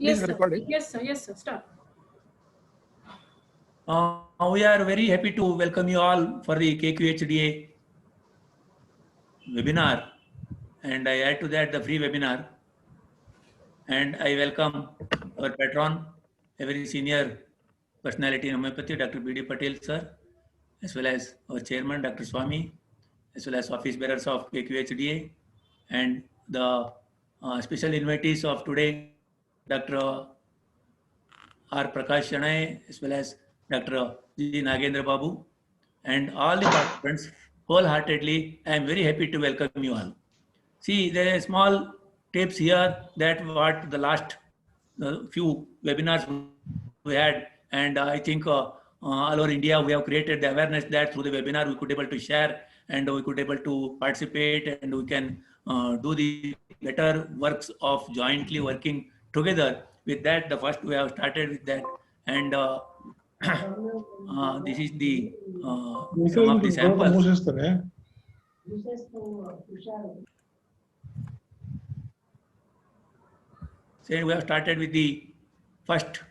Yes, Please sir. record it. Yes, sir. Yes, sir. Start. We are very happy to welcome you all for the KQHDA webinar, and I add to that the free webinar. And I welcome our patron, a very senior personality in homeopathy, Dr. B.D. Patel sir, as well as our chairman, Dr. Swami, as well as office bearers of KQHDA, and the special invitees of today, Dr. R. Prakash Shanay, as well as Dr. G. Nagendra Babu, and all the participants. Wholeheartedly, I am very happy to welcome you all. See, there are small tips here that what the last few webinars we had, and I think all over India we have created the awareness that through the webinar we could able to share and we could able to participate and we can do the better works of jointly working together. With that, the first we have started with that, and this is the some of the samples. So we have started with the first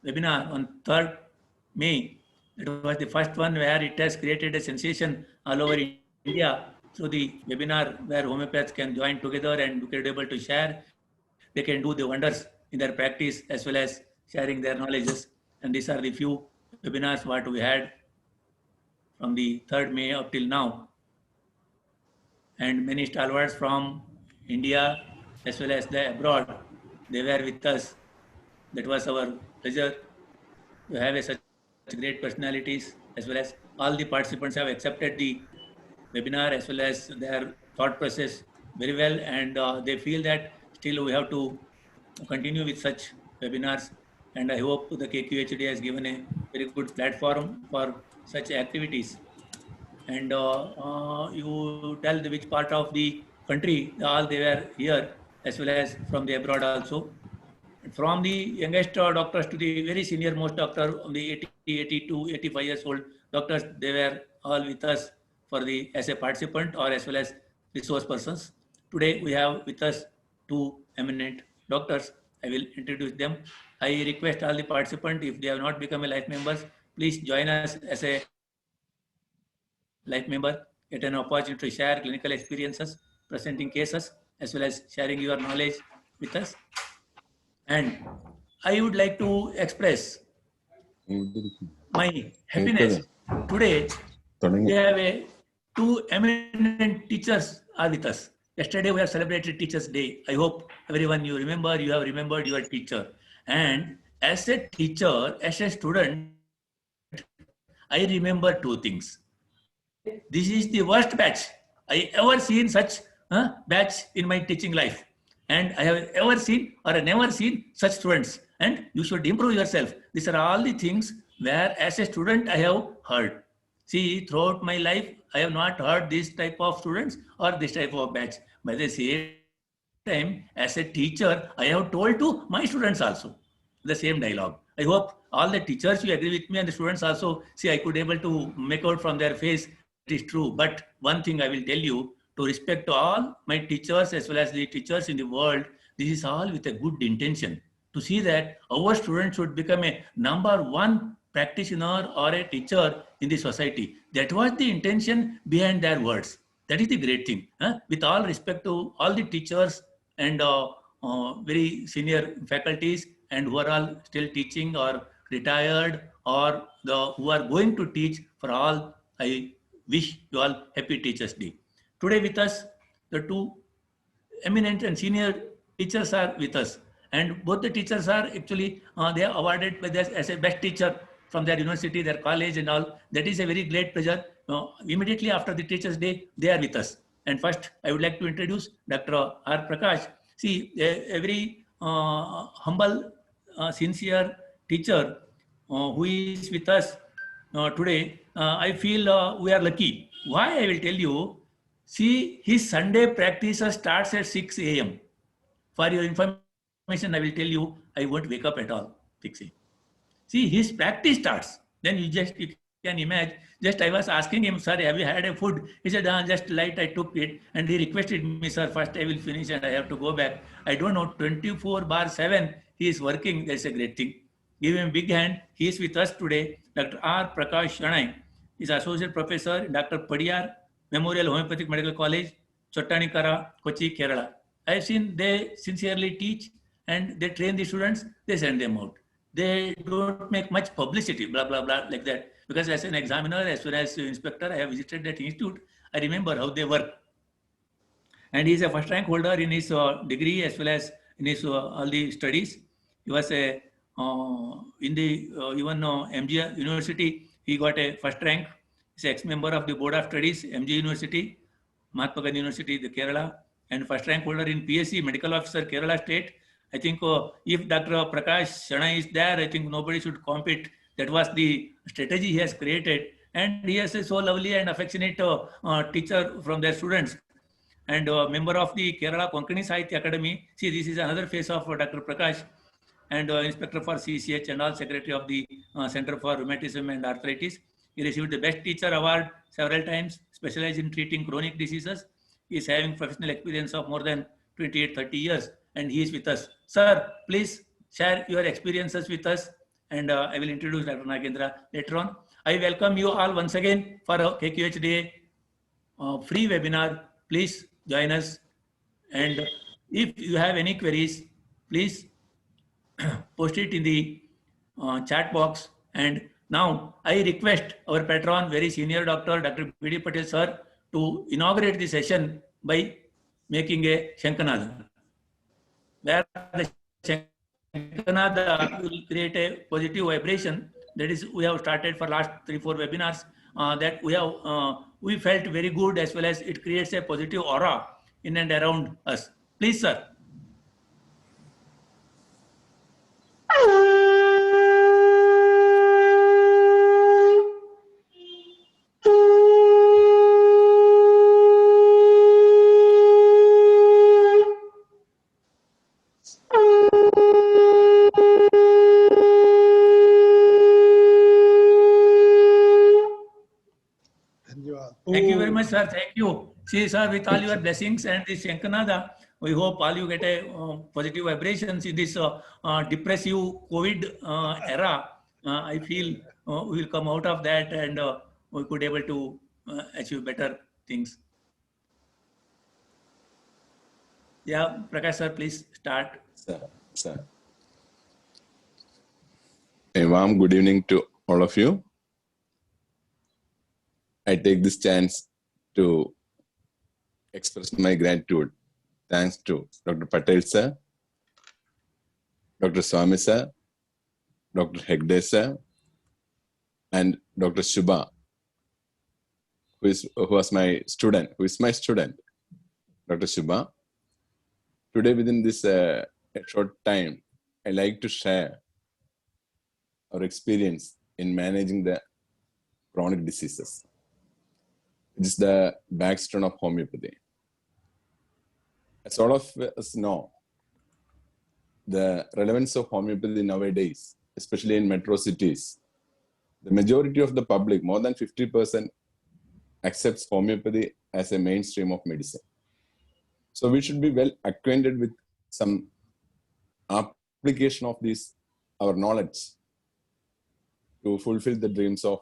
webinar on 3rd May. It was the first one where it has created a sensation all over India through the webinar where homeopaths can join together and we can be able to share. They can do the wonders in their practice as well as sharing their knowledges. And these are the few webinars what we had from the 3rd May up till now. And many stalwarts from India as well as the abroad, they were with us. That was our pleasure to have such great personalities, as well as all the participants have accepted the webinar as well as their thought process very well, and they feel that still we have to continue with such webinars, and I hope the KQHD has given a very good platform for such activities. And you tell which part of the country all they were here, as well as from the abroad also. From the youngest doctors to the very senior most doctor, the 80, 82, 85 years old doctors, they were all with us for the as a participant or as well as resource persons. Today we have with us two eminent doctors. I will introduce them. I request all the participants, if they have not become a life members, please join us as a life member, get an opportunity to share clinical experiences, presenting cases, as well as sharing your knowledge with us. And I would like to express my happiness. Today, we have two eminent teachers are with us. Yesterday, we have celebrated Teachers' Day. I hope everyone you have remembered your teacher. And as a teacher, as a student, I remember two things. This is the worst batch I ever seen such batch in my teaching life. And I have ever seen or never seen such students. And you should improve yourself. These are all the things where as a student I have heard. See, throughout my life, I have not heard this type of students or this type of batch. By the same time, as a teacher, I have told to my students also the same dialogue. I hope all the teachers you agree with me and the students also, see, I could able to make out from their face it is true. But one thing I will tell you, to respect all my teachers as well as the teachers in the world, this is all with a good intention. To see that our students should become a #1 practitioner or a teacher in the society. That was the intention behind their words. That is the great thing. With all respect to all the teachers and very senior faculties and who are all still teaching or retired or who are going to teach, for all, I wish you all happy Teachers' Day. Today with us, the two eminent and senior teachers are with us. And both the teachers are actually, they are awarded by this as a best teacher from their university, their college and all. That is a very great pleasure. Immediately after the Teachers' Day, they are with us. And first, I would like to introduce Dr. R. Prakash. See, a very humble, sincere teacher who is with us today. I feel we are lucky. Why? I will tell you. See, his Sunday practice starts at 6 a.m. For your information, I will tell you, I won't wake up at all, 6 a.m. See, his practice starts. Then you can imagine, just I was asking him, sir, have you had a food? He said, just light, I took it. And he requested me, sir, first I will finish and I have to go back. I don't know, 24/7, he is working. That's a great thing. Give him a big hand. He is with us today. Dr. R. Prakash Shanai is Associate Professor in Dr. Padiyar Memorial Homeopathic Medical College, Chottanikara, Kochi, Kerala. I have seen they sincerely teach and they train the students, they send them out. They don't make much publicity, blah, blah, blah, like that. Because as an examiner, as well as inspector, I have visited that institute. I remember how they work. And he is a first rank holder in his degree as well as in his all the studies. He was a in the even MG University, he got a first rank. He's ex-member of the Board of Studies, MG University, Mahatma Gandhi University, the Kerala, and first rank holder in PSC, Medical Officer, Kerala State. I think if Dr. Prakash Shanai is there, I think nobody should compete. That was the strategy he has created. And he has a so lovely and affectionate teacher from their students. And member of the Kerala Konkani Sahitya Academy. See, this is another face of Dr. Prakash, and Inspector for CCH and all Secretary of the Center for Rheumatism and Arthritis. He received the Best Teacher Award several times, specialized in treating chronic diseases. He is having professional experience of more than 28-30 years, and he is with us. Sir, please share your experiences with us, and I will introduce Dr. Nagendra later on. I welcome you all once again for a KQHDA free webinar. Please join us, and if you have any queries, please post it in the chat box. And now I request our patron, very senior doctor, Dr. B.D. Patel sir, to inaugurate the session by making a Shankanada, where the Shankanada will create a positive vibration. That is, we have started for last 3-4 webinars that we felt very good, as well as it creates a positive aura in and around us. Please, sir. Thank you very much, sir. Thank you. See, sir, with all your blessings and this Shankanada, we hope all you get a positive vibrations in this depressive COVID era. I feel we will come out of that, and we could able to achieve better things. Yeah, Prakash sir, please start. Sir. A warm good evening to all of you. I take this chance to express my gratitude. Thanks to Dr. Patel sir, Dr. Swami sir, Dr. Hegde sir, and Dr. Shubha, who is my student, Dr. Shubha. Today, within this a short time, I like to share our experience in managing the chronic diseases. It is the backstone of homeopathy. As all of us know, the relevance of homeopathy nowadays, especially in metro cities, the majority of the public, more than 50%, accepts homeopathy as a mainstream of medicine. So we should be well acquainted with some application of our knowledge to fulfill the dreams of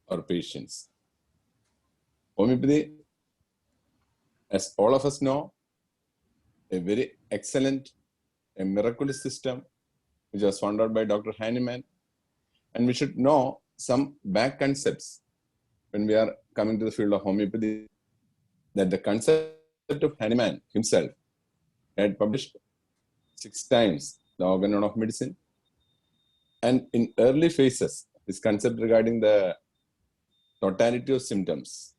our patients. Homeopathy, as all of us know, a very excellent, a miraculous system, which was founded by Dr. Hahnemann. And we should know some back concepts when we are coming to the field of homeopathy, that the concept of Hahnemann himself had published 6 times the Organon of Medicine. And in early phases, this concept regarding the totality of symptoms.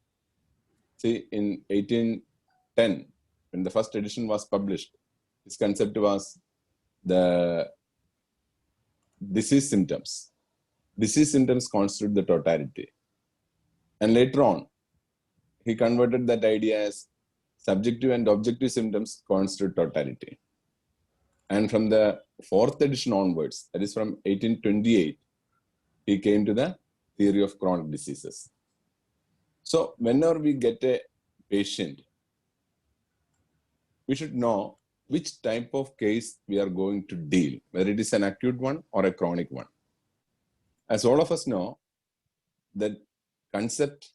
See, in 1810, when the first edition was published, this concept was the disease symptoms. Disease symptoms constitute the totality. And later on, he converted that idea as subjective and objective symptoms constitute totality. And from the 4th edition onwards, that is from 1828, he came to the theory of chronic diseases. So whenever we get a patient, we should know which type of case we are going to deal, whether it is an acute one or a chronic one. As all of us know, the concept,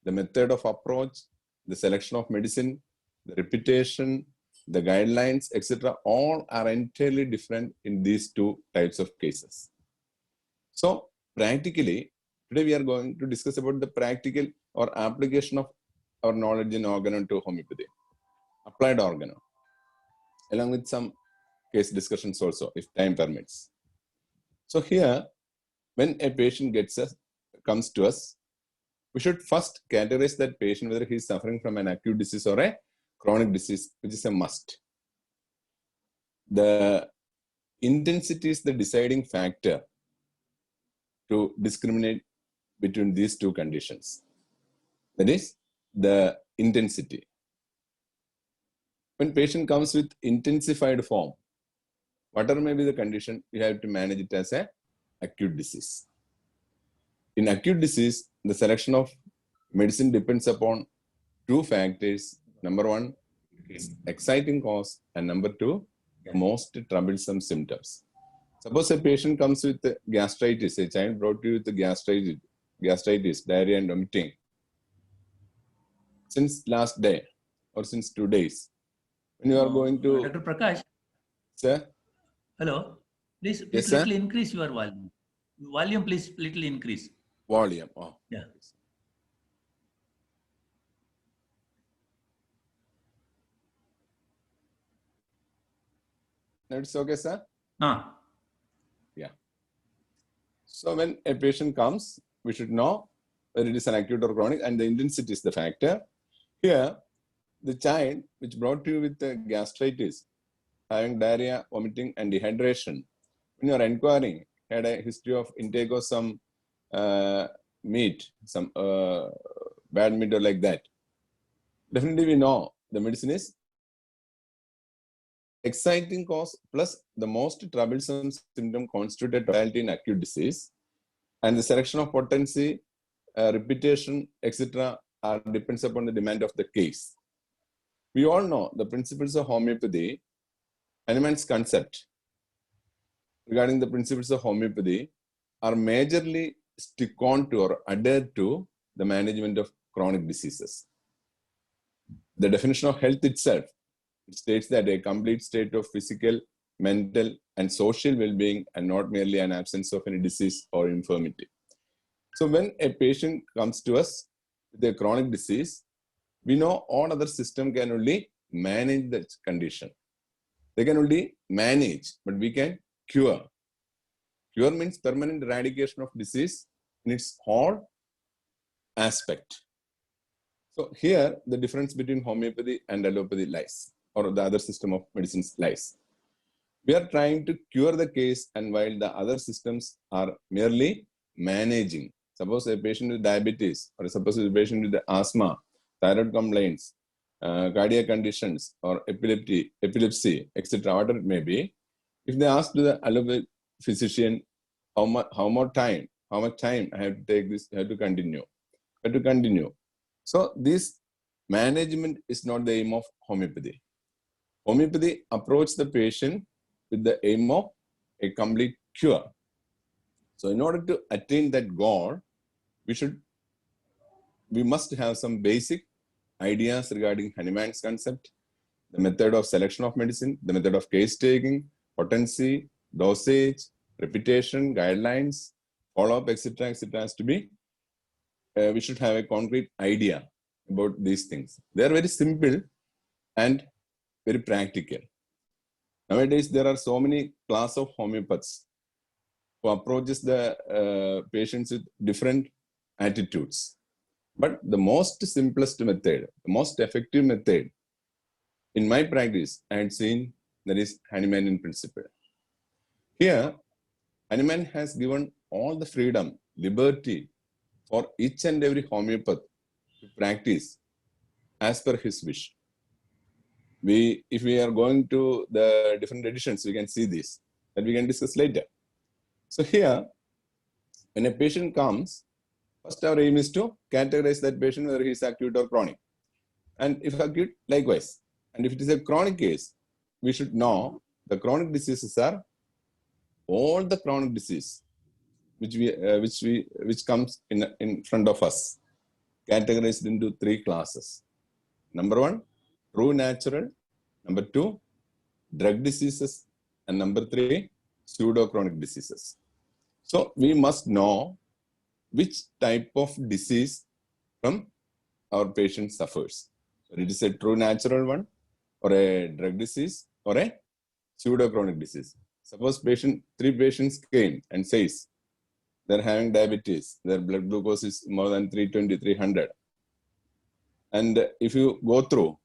the method of approach, the selection of medicine, the repetition, the guidelines, etc., all are entirely different in these two types of cases. So practically, today we are going to discuss about the practical or application of our knowledge in organon to homeopathy, applied organon, along with some case discussions also, if time permits. So here, when a patient comes to us, we should first categorize that patient whether he is suffering from an acute disease or a chronic disease, which is a must. The intensity is the deciding factor to discriminate between these two conditions. That is, the intensity. When patient comes with intensified form, whatever may be the condition, you have to manage it as an acute disease. In acute disease, the selection of medicine depends upon two factors. Number one is exciting cause, and number two, most troublesome symptoms. Suppose a patient comes with gastritis, a child brought you with gastritis, diarrhea and vomiting since last day or since 2 days. When you are going to... Dr. Prakash. Sir? Hello. Please Yes, little increase your volume. Volume, please, little increase. Volume. Oh. Yeah. That's okay, sir? Yeah. So when a patient comes, we should know whether it is an acute or chronic, and the intensity is the factor. Here, the child which brought you with the gastritis, having diarrhea, vomiting, and dehydration, when you are inquiring, had a history of intake of some meat, some bad meat or like that. Definitely we know the medicine is exciting cause plus the most troublesome symptom constitute a totality in acute disease, and the selection of potency, repetition, etc. depends upon the demand of the case. We all know the principles of homeopathy. Hahnemann's concept regarding the principles of homeopathy are majorly stick on to or adhered to the management of chronic diseases. The definition of health itself, it states that a complete state of physical, mental, and social well-being, and not merely an absence of any disease or infirmity. So when a patient comes to us with a chronic disease, we know all other systems can only manage that condition. They can only manage, but we can cure. Cure means permanent eradication of disease in its whole aspect. So here, the difference between homeopathy and allopathy lies, or the other system of medicines lies. We are trying to cure the case, and while the other systems are merely managing. Suppose a patient with diabetes, or suppose a patient with asthma, thyroid complaints, cardiac conditions, or epilepsy, etc., whatever it may be, if they ask to the allopathic physician, how much time I have to take this, I have to continue. So this management is not the aim of homeopathy. Homeopathy approaches the patient with the aim of a complete cure. So in order to attain that goal, we must have some basic ideas regarding Hahnemann's concept, the method of selection of medicine, the method of case taking, potency, dosage, repetition, guidelines, follow-up, etc., has to be. We should have a concrete idea about these things. They are very simple and very practical. Nowadays, there are so many class of homeopaths who approaches the patients with different attitudes. But the most simplest method, the most effective method, in my practice, I had seen that is Hahnemannian principle. Here, Hahnemann has given all the freedom, liberty for each and every homeopath to practice as per his wish. If we are going to the different editions, we can see this, that we can discuss later. So here, when a patient comes, first our aim is to categorize that patient whether he is acute or chronic. And if acute, likewise. And if it is a chronic case, we should know the chronic diseases are all the chronic disease which comes in front of us, categorized into three classes. Number one, true natural. Number two, drug diseases. And number three, pseudo-chronic diseases. So we must know which type of disease from our patient suffers. So it is a true natural one, or a drug disease, or a pseudo-chronic disease. Suppose three patients came and says they're having diabetes, their blood glucose is more than 320, 300. And if you go through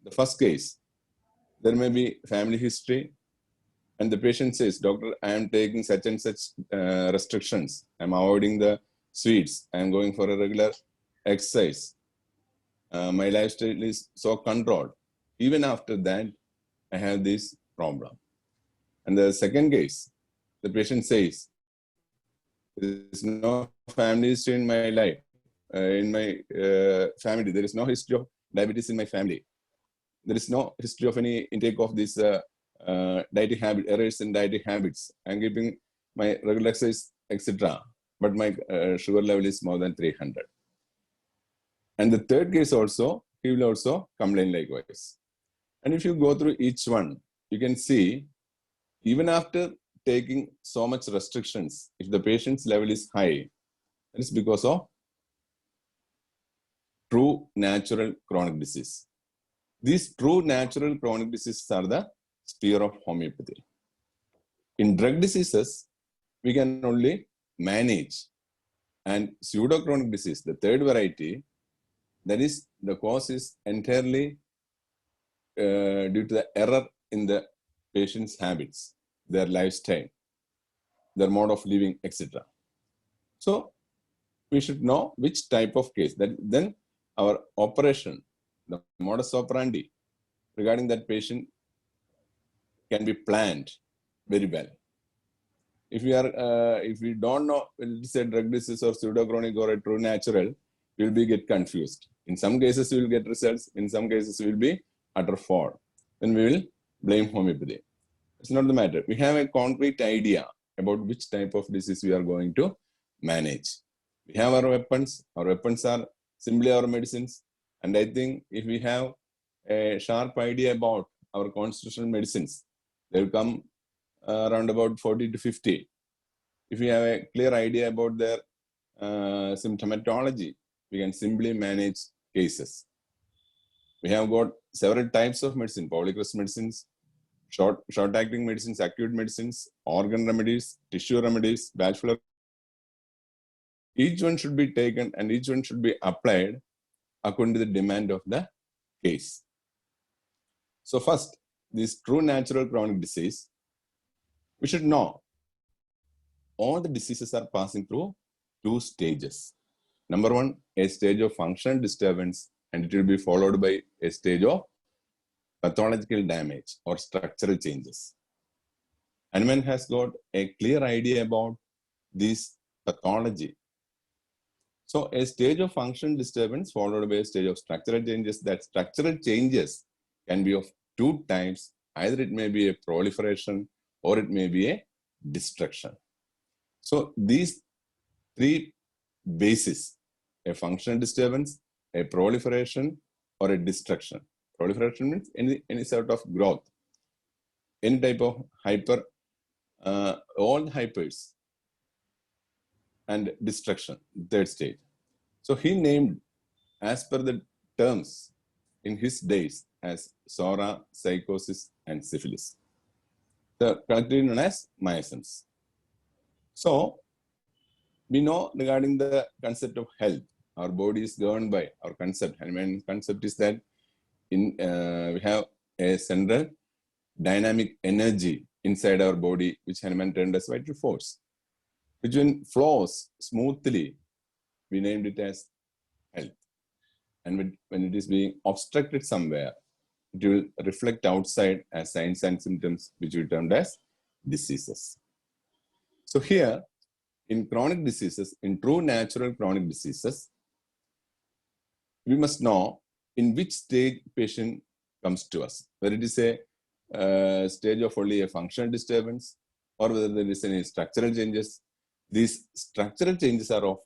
the first case, there may be family history, and the patient says, doctor, I am taking such and such restrictions. I'm avoiding the sweets. I'm going for a regular exercise. My lifestyle is so controlled. Even after that, I have this problem. And the second case, the patient says, there is no family history in my life. In my family, there is no history of diabetes in my family. There is no history of any intake of this dietary habit, errors in dietary habits. I'm keeping my regular exercise, etc. But my sugar level is more than 300. And the third case also, he will also complain likewise. And if you go through each one, you can see, even after taking so much restrictions, if the patient's level is high, that is because of true natural chronic disease. These true natural chronic diseases are the sphere of homeopathy. In drug diseases, we can only manage. And pseudo-chronic disease, the third variety, that is, the cause is entirely due to the error in the patient's habits, their lifestyle, their mode of living, etc. So we should know which type of case. Then our operation, the modus operandi regarding that patient can be planned very well. If we don't know whether it's a drug disease or pseudo-chronic or a true natural, we will get confused. In some cases, we will get results. In some cases, we will be utter fraud. Then we will blame homeopathy. It's not the matter. We have a concrete idea about which type of disease we are going to manage. We have our weapons. Our weapons are simply our medicines. And I think if we have a sharp idea about our constitutional medicines, they will come around about 40 to 50. If we have a clear idea about their symptomatology, we can simply manage cases. We have got several types of medicine: polycrust medicines, short-acting medicines, acute medicines, organ remedies, tissue remedies, bachelor. Each one should be taken and each one should be applied according to the demand of the case. So first, this true natural chronic disease, we should know all the diseases are passing through two stages. Number one, a stage of functional disturbance, and it will be followed by a stage of pathological damage or structural changes. And one has got a clear idea about this pathology. So a stage of functional disturbance followed by a stage of structural changes. That structural changes can be of two types. Either it may be a proliferation or it may be a destruction. So these three bases, a functional disturbance, a proliferation, or a destruction. Proliferation means any sort of growth, any type of hyper, all hypers, and destruction, third stage. So he named, as per the terms in his days, as SORA, psychosis, and syphilis. The collectively known as miasms. So we know regarding the concept of health, our body is governed by our concept. And main concept is that we have a central dynamic energy inside our body, which Hahnemann termed as vital force, which when flows smoothly, we named it as health. And when it is being obstructed somewhere, it will reflect outside as signs and symptoms, which we termed as diseases. So here, in chronic diseases, in true natural chronic diseases, we must know in which stage patient comes to us, whether it is a stage of only a functional disturbance or whether there is any structural changes. These structural changes are of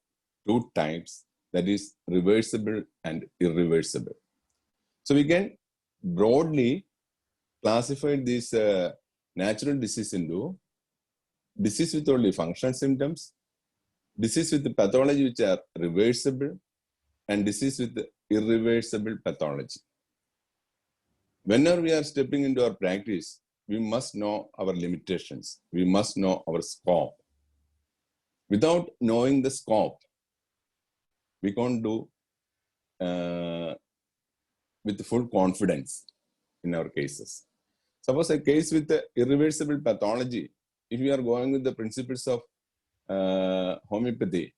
two types, that is reversible and irreversible. So we can broadly classify this natural disease into disease with only functional symptoms, disease with the pathology which are reversible, and disease with the irreversible pathology. Whenever we are stepping into our practice, we must know our limitations. We must know our scope. Without knowing the scope, we can't do with full confidence in our cases. Suppose a case with the irreversible pathology, if we are going with the principles of homeopathy,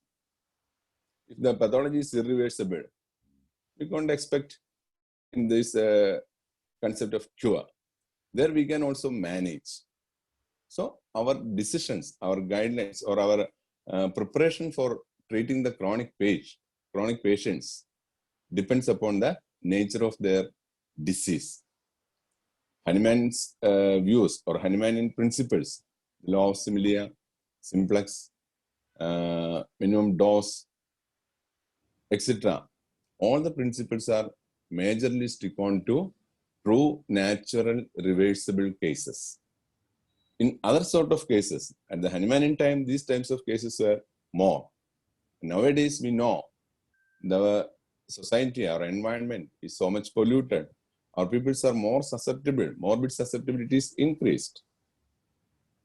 if the pathology is irreversible, we can't expect in this concept of cure. There we can also manage. So our decisions, our guidelines, or our preparation for treating the chronic patients depends upon the nature of their disease. Hahnemann's views or Hahnemannian principles, law of similia, simplex, minimum dose, etc. All the principles are majorly stick on to true natural reversible cases. In other sort of cases, at the Hahnemannian time, these types of cases were more. Nowadays, we know the society, our environment is so much polluted. Our people are more susceptible, morbid susceptibility is increased.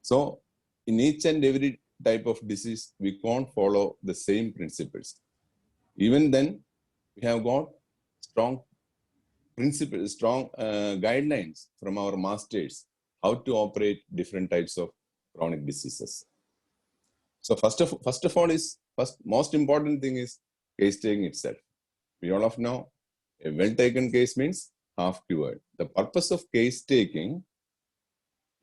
So, in each and every type of disease, we can't follow the same principles. Even then, we have got strong principles, strong guidelines from our masters how to operate different types of chronic diseases. So first of all, most important thing is case taking itself. We all of know a well taken case means half cured. The purpose of case taking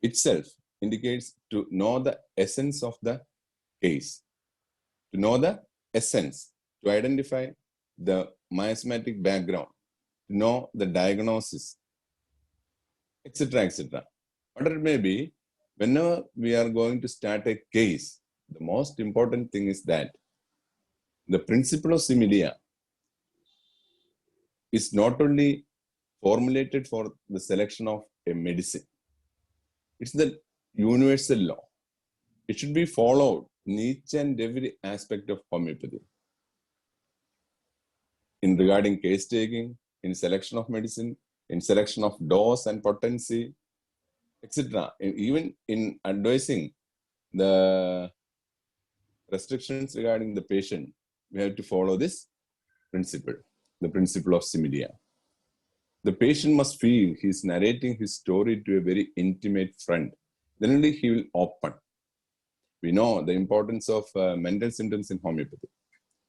itself indicates to know the essence of the case, to know the essence, to identify the miasmatic background, to know the diagnosis, etc., etc. Whatever it may be, whenever we are going to start a case, the most important thing is that the principle of similia is not only formulated for the selection of a medicine, it's the universal law. It should be followed in each and every aspect of homeopathy. In regarding case taking, in selection of medicine, in selection of dose and potency, etc. Even in advising the restrictions regarding the patient, we have to follow this principle, the principle of similia. The patient must feel he is narrating his story to a very intimate friend. Then only he will open. We know the importance of mental symptoms in homeopathy.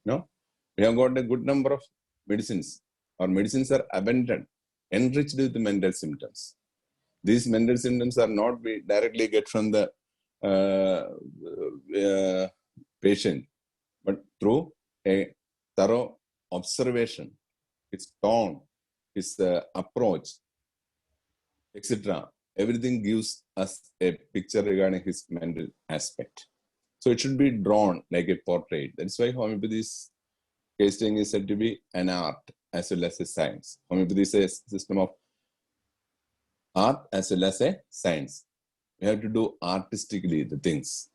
No? We have got a good number of medicines. Our medicines are abundant, enriched with mental symptoms. These mental symptoms are not we directly get from the patient, but through a thorough observation, his tone, his approach, etc. Everything gives us a picture regarding his mental aspect. So it should be drawn like a portrait. That's why homeopathy's case taking is said to be an art as well as a science. Homeopathy is a system of art as well as a science. We have to do artistically the things.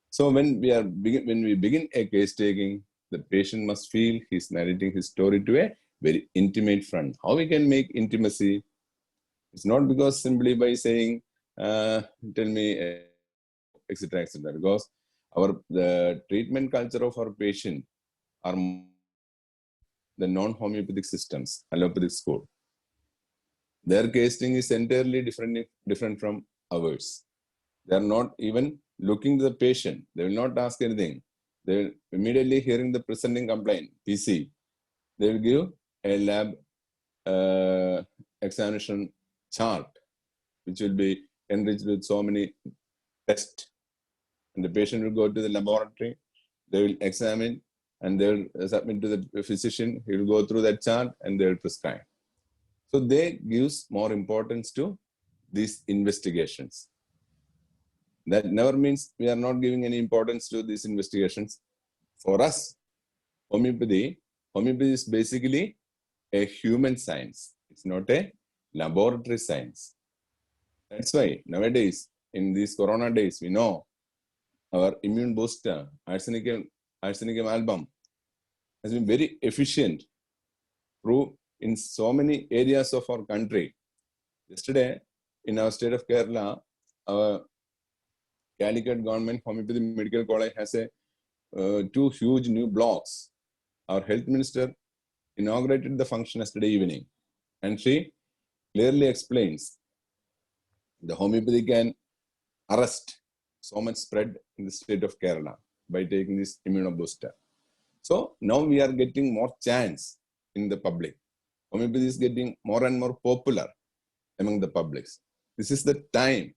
So when we begin a case taking, the patient must feel he's narrating his story to a very intimate friend. How we can make intimacy? It's not because simply by saying, tell me, etc., etc. Because the treatment culture of our patient are the non-homeopathic systems, allopathic school. Their case taking is entirely different from ours. They are not even looking to the patient. They will not ask anything. They will immediately hearing the presenting complaint, PC. They will give a lab examination chart, which will be enriched with so many tests. And the patient will go to the laboratory. They will examine and they will submit to the physician. He will go through that chart and they will prescribe. So they gives more importance to these investigations. That never means we are not giving any importance to these investigations. For us, homeopathy is basically a human science. It's not a laboratory science. That's why nowadays, in these corona days, we know our immune booster, arsenicum album, has been very efficient through in so many areas of our country. Yesterday, in our state of Kerala, our Calicut Government Homeopathy Medical College has two huge new blocks. Our health minister inaugurated the function yesterday evening, and she clearly explains the homeopathy can arrest so much spread in the state of Kerala by taking this immunobooster. So now we are getting more chance in the public. Homeopathy is getting more and more popular among the publics. This is the time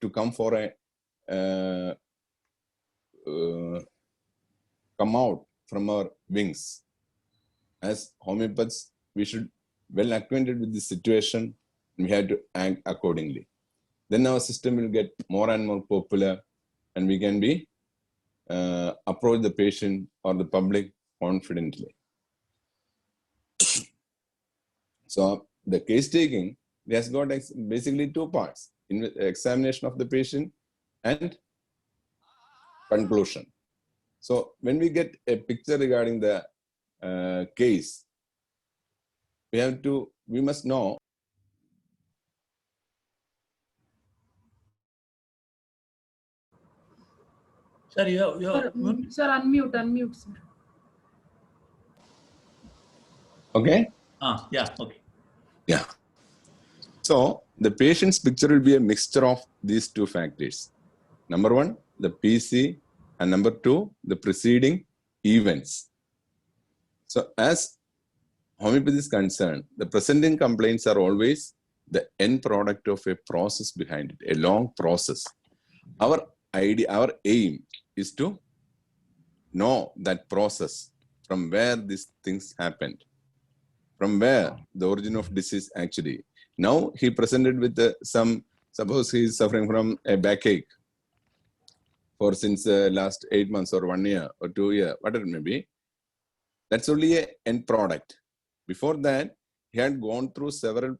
to come for a come out from our wings. As homeopaths, we should well acquainted with the situation. We have to act accordingly. Then our system will get more and more popular, and we can be approach the patient or the public confidently. So the case taking has got basically two parts: examination of the patient and conclusion. So when we get a picture regarding the case, we must know. Sir, Sir, unmute, sir. Okay? Yeah, okay. Yeah. So the patient's picture will be a mixture of these two factors. Number one, the PC, and number two, the preceding events. So as homeopathy is concerned, the presenting complaints are always the end product of a process behind it, a long process. Our aim is to know that process, from where these things happened, from where the origin of disease actually. Now he presented with suppose he is suffering from a backache for since last 8 months or 1 year or 2 years, whatever it may be. That's only an end product. Before that, he had gone through several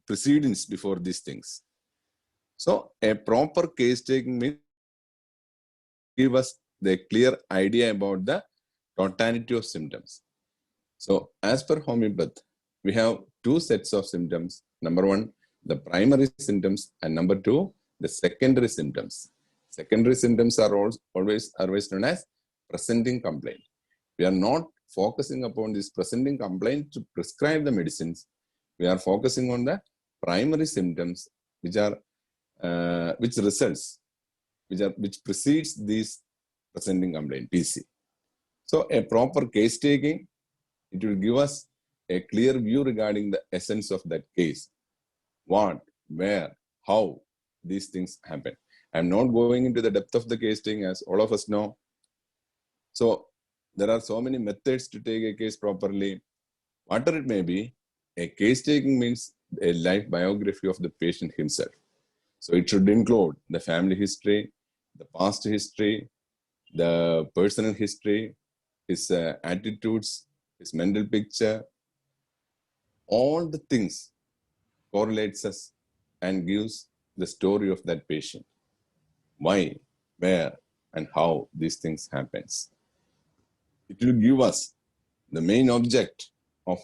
proceedings before these things. So a proper case taking means give us the clear idea about the totality of symptoms. So as per homeopath, we have two sets of symptoms. Number one, the primary symptoms, and number two, the secondary symptoms. Secondary symptoms are always known as presenting complaint. We are not focusing upon this presenting complaint to prescribe the medicines. We are focusing on the primary symptoms, which precedes these presenting complaint, PC. So a proper case taking, it will give us a clear view regarding the essence of that case. What, where, how these things happen. I'm not going into the depth of the case taking, as all of us know. So there are so many methods to take a case properly. Whatever it may be, a case taking means a life biography of the patient himself. So it should include the family history, the past history, the personal history, his attitudes, his mental picture. All the things correlates us and gives the story of that patient. Why, where, and how these things happens. It will give us the main object of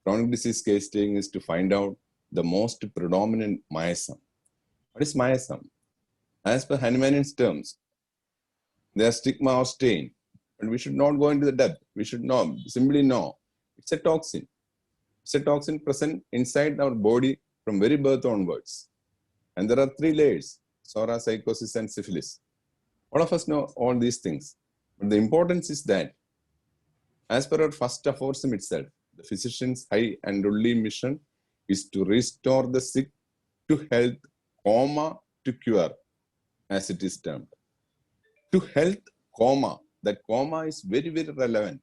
chronic disease case taking is to find out the most predominant miasm. What is miasm? As per Hahnemann's terms, they are stigma or stain. But we should not go into the depth. We should simply know it's a toxin. It's a toxin present inside our body from very birth onwards. And there are 3 layers: psora, psychosis, and syphilis. All of us know all these things. But the importance is that, as per our first aphorism itself, the physician's high and only mission is to restore the sick to health, to cure, as it is termed. To health, that comma is very, very relevant.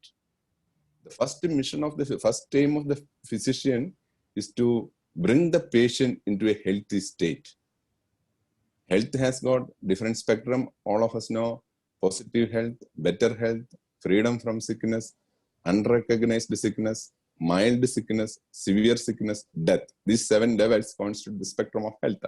The first mission of the first aim of the physician is to bring the patient into a healthy state. Health has got different spectrum. All of us know positive health, better health, freedom from sickness, unrecognized sickness, mild sickness, severe sickness, death. These 7 levels constitute the spectrum of health.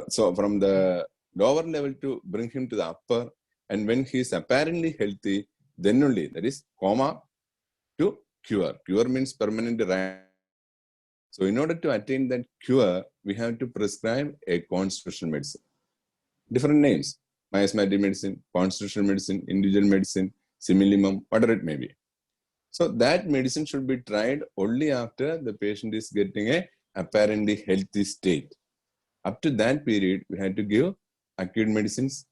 So from the lower level to bring him to the upper, and when he is apparently healthy, then only, that is coma to cure. Cure means permanent right. So in order to attain that cure, we have to prescribe a constitutional medicine. Different names: miasmatic medicine, constitutional medicine, individual medicine, similimum, whatever it may be. So that medicine should be tried only after the patient is getting a apparently healthy state. Up to that period, we had to give acute medicines.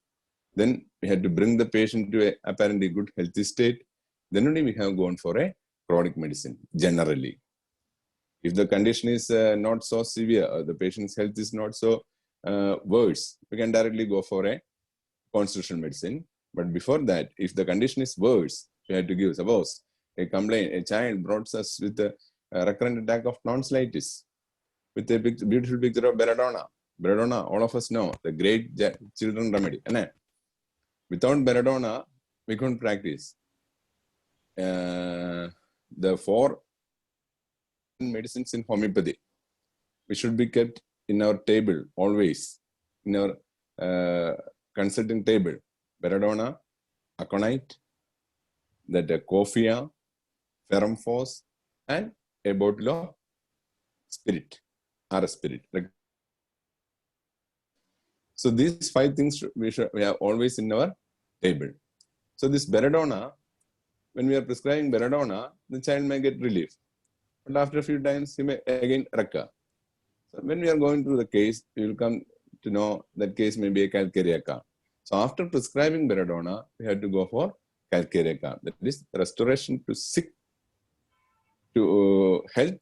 Then we had to bring the patient to a apparently good healthy state. Then only we have gone for a chronic medicine, generally. If the condition is not so severe, or the patient's health is not so worse, we can directly go for a constitutional medicine. But before that, if the condition is worse, we had to give, suppose, a child brought us with a recurrent attack of tonsillitis, with a beautiful picture of belladonna. Belladonna, all of us know, the great children remedy. Without belladonna, we couldn't practice. The 4 medicines in homeopathy, we should be kept in our table always, in our consulting table. Belladonna, aconite, that coffea, ferrum phos, and a bottle of spirit, or a spirit. So these 5 things we have always in our table. So this belladonna, when we are prescribing belladonna, the child may get relief. But after a few times, he may again recur. So when we are going through the case, we will come to know that case may be a calcareous. So after prescribing belladonna, we have to go for calcareous. That is restoration to sick, to health,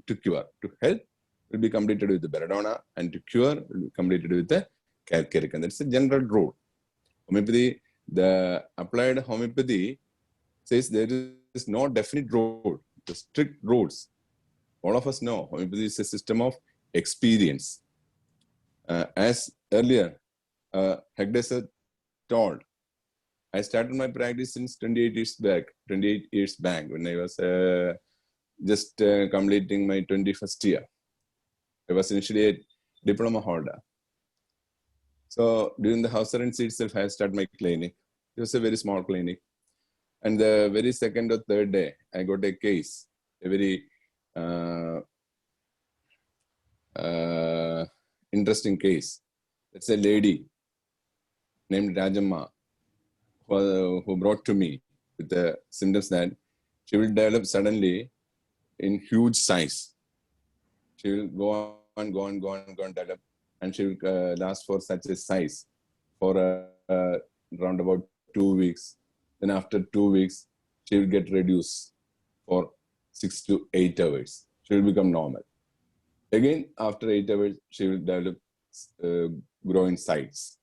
to cure. To health will be completed with the belladonna, and to cure will be completed with the calcareous. That's a general rule. Homeopathy, the applied homeopathy says there is no definite rule, the strict rules. All of us know homeopathy is a system of experience. As earlier, Hegde told, I started my practice since 28 years back, when I was just completing my 21st year. I was initially a diploma holder. So during the house residency itself, I started my clinic. It was a very small clinic. And the very second or third day, I got a case, a very interesting case. It's a lady named Rajamma who brought to me with the symptoms that she will develop suddenly in huge size. She will go on, develop, and she will last for such a size for around about 2 weeks. Then after 2 weeks, she will get reduced for 6 to 8 hours. She will become normal. Again, after 8 hours, she will develop grow in size.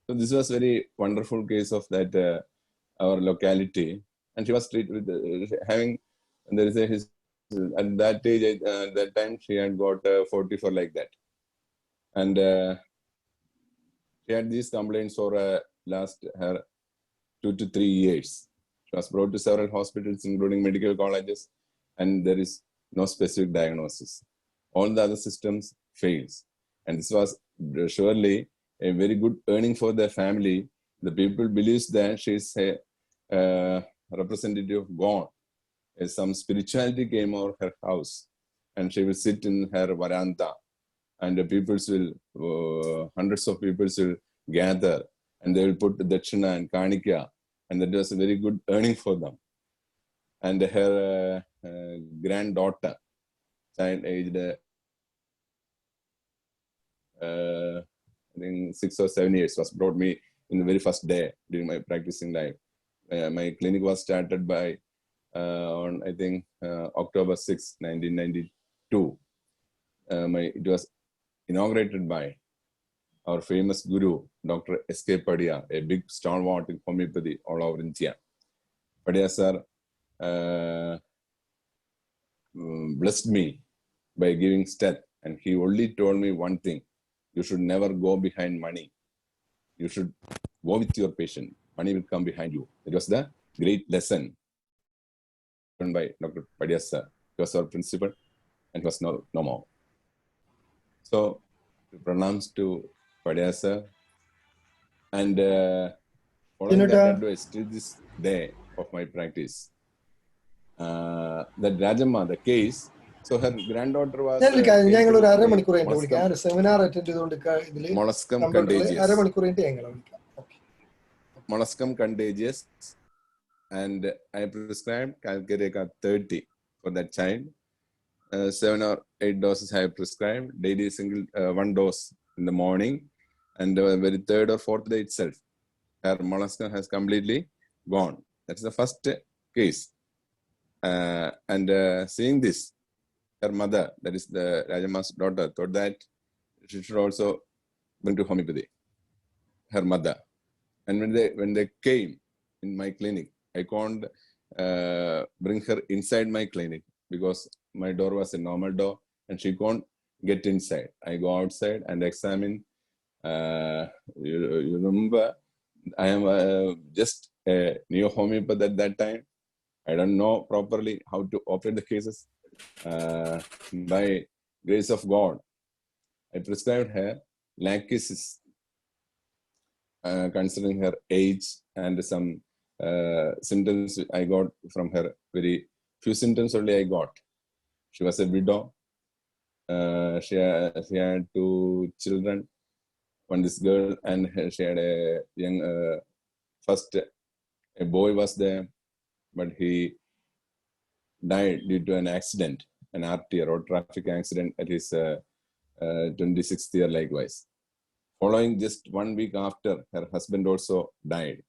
So this was very wonderful case of that our locality, and she was treated with having. And there is a at that age, at that time, she had got 44 like that, and she had these complaints for last her 2 to 3 years. She was brought to several hospitals, including medical colleges, and there is no specific diagnosis. All the other systems fails, and this was surely a very good earning for their family. The people believes that she is a representative of God. Some spirituality came over her house, and she will sit in her veranda, and the people will, hundreds of people will gather, and they will put dakshina and kanika, and that was a very good earning for them. And her granddaughter, child aged I think 6 or 7 years, was brought me in the very first day during my practicing life. My clinic was started by on I think October 6, 1992. It was inaugurated by our famous guru, Dr. S.K. Padia, a big stalwart in homeopathy all over India. Padia sir blessed me by giving strength. And he only told me one thing: you should never go behind money. You should go with your patient. Money will come behind you. It was the great lesson given by Dr. Padia sir. He was our principal and he was no more. So, pranams to Padia sir. And following that advice till this day of my practice, that Rajamma, the case, so her granddaughter was molluscum contagious. Molluscum contagious, and I prescribed Calcareca 30 for that child. 7 or 8 doses I have prescribed, daily one dose in the morning, and very third or fourth day itself, her molluscum has completely gone. That's the first case. And seeing this, her mother, that is the Rajamma's daughter, thought that she should also bring to homeopathy, her mother. And when they came in my clinic, I can't bring her inside my clinic because my door was a normal door and she can't get inside. I go outside and examine. You remember, I am just a neo homeopath at that time. I don't know properly how to operate the cases. By grace of God, I prescribed her lachesis, considering her age and some symptoms I got from her. Very few symptoms only I got. She was a widow. She had 2 children. One this girl, and she had a young. First, a boy was there, but he died due to an accident, an RT, road traffic accident, at his 26th year likewise. Following just 1 week after, her husband also died.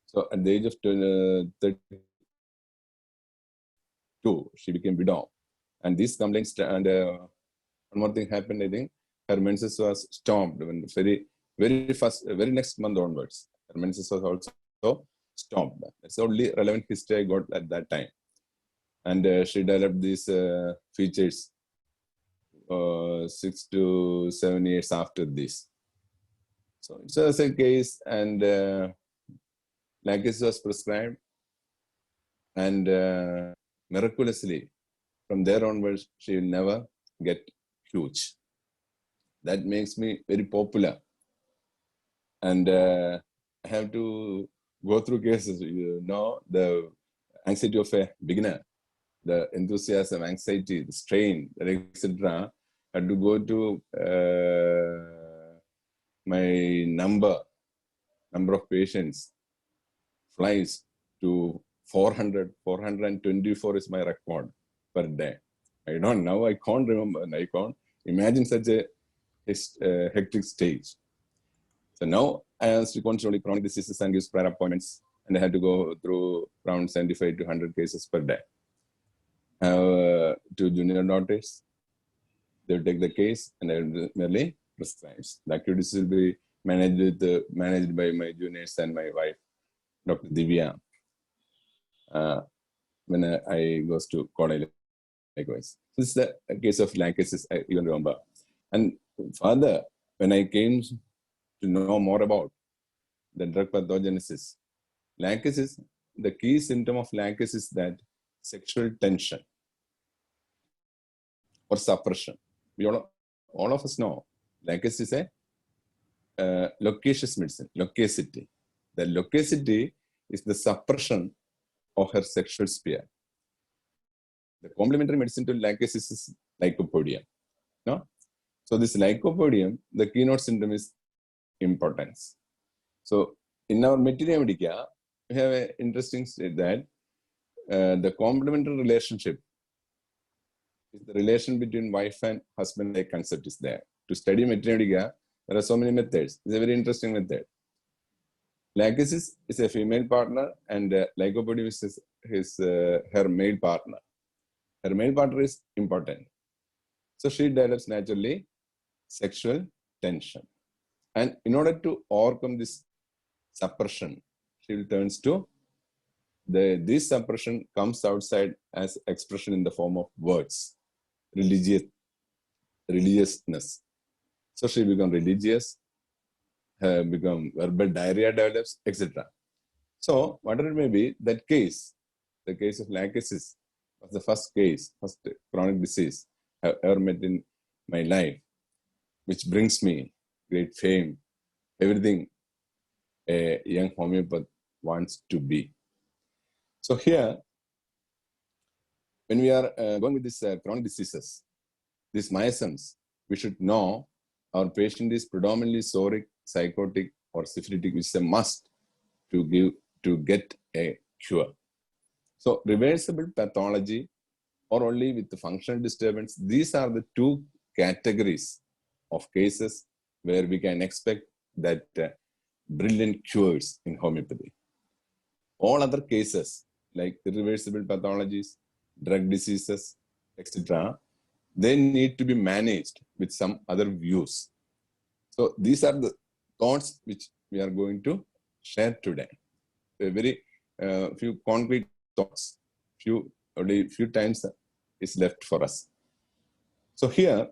So at the age of 32, she became widow. And these complaints, and one more thing happened, I think, her menses was stopped when the very next month onwards. Her menses was also stopped. That's the only relevant history I got at that time. And she developed these features 6 to 7 years after this. So it was a case, and lachesis was prescribed, and miraculously, from there onwards, she will never get huge. That makes me very popular, and I have to go through cases. You know, the anxiety of a beginner, the enthusiasm, anxiety, the strain, etc. I had to go to my number of patients flies to 400, 424 is my record per day. I don't know, I can't remember, and I can't imagine such a hectic stage. So now I am sequentially chronic diseases and use prior appointments, and I had to go through around 75 to 100 cases per day. I have 2 junior doctors. They will take the case and I will merely prescribe. The activities will be managed by my juniors and my wife, Dr. Divya, when I goes to college likewise. This is the case of lachesis, I even remember. And further, when I came to know more about the drug pathogenesis, lachesis, the key symptom of lachesis is that sexual tension or suppression. We all of us know lachesis is a loquacious medicine, loquacity. The loquacity is the suppression of her sexual sphere. The complementary medicine to lachesis is lycopodium. No? So this lycopodium, the keynote symptom is impotence. So in our Materia Medica, we have an interesting state that the complementary relationship is the relation between wife and husband like concept is there. To study Materia Medica, there are so many methods. It's a very interesting method. Lachesis is a female partner, and lycopodium is her male partner. Her male partner is important. So she develops naturally sexual tension. And in order to overcome this suppression, she turns to this suppression comes outside as expression in the form of words, religiousness. So she become religious, become verbal diarrhea develops, etc. So whatever it may be, that case, the case of lachesis was the first chronic disease I've ever met in my life, which brings me great fame, everything a young homeopath wants to be. So here, when we are going with these chronic diseases, these miasms, we should know our patient is predominantly psoric, psychotic, or syphilitic, which is a must to get a cure. So reversible pathology or only with the functional disturbance, these are the two categories of cases where we can expect that brilliant cures in homeopathy. All other cases like irreversible pathologies, drug diseases, etc., they need to be managed with some other views. So these are the thoughts which we are going to share today. A very few concrete thoughts, only few times is left for us. So here,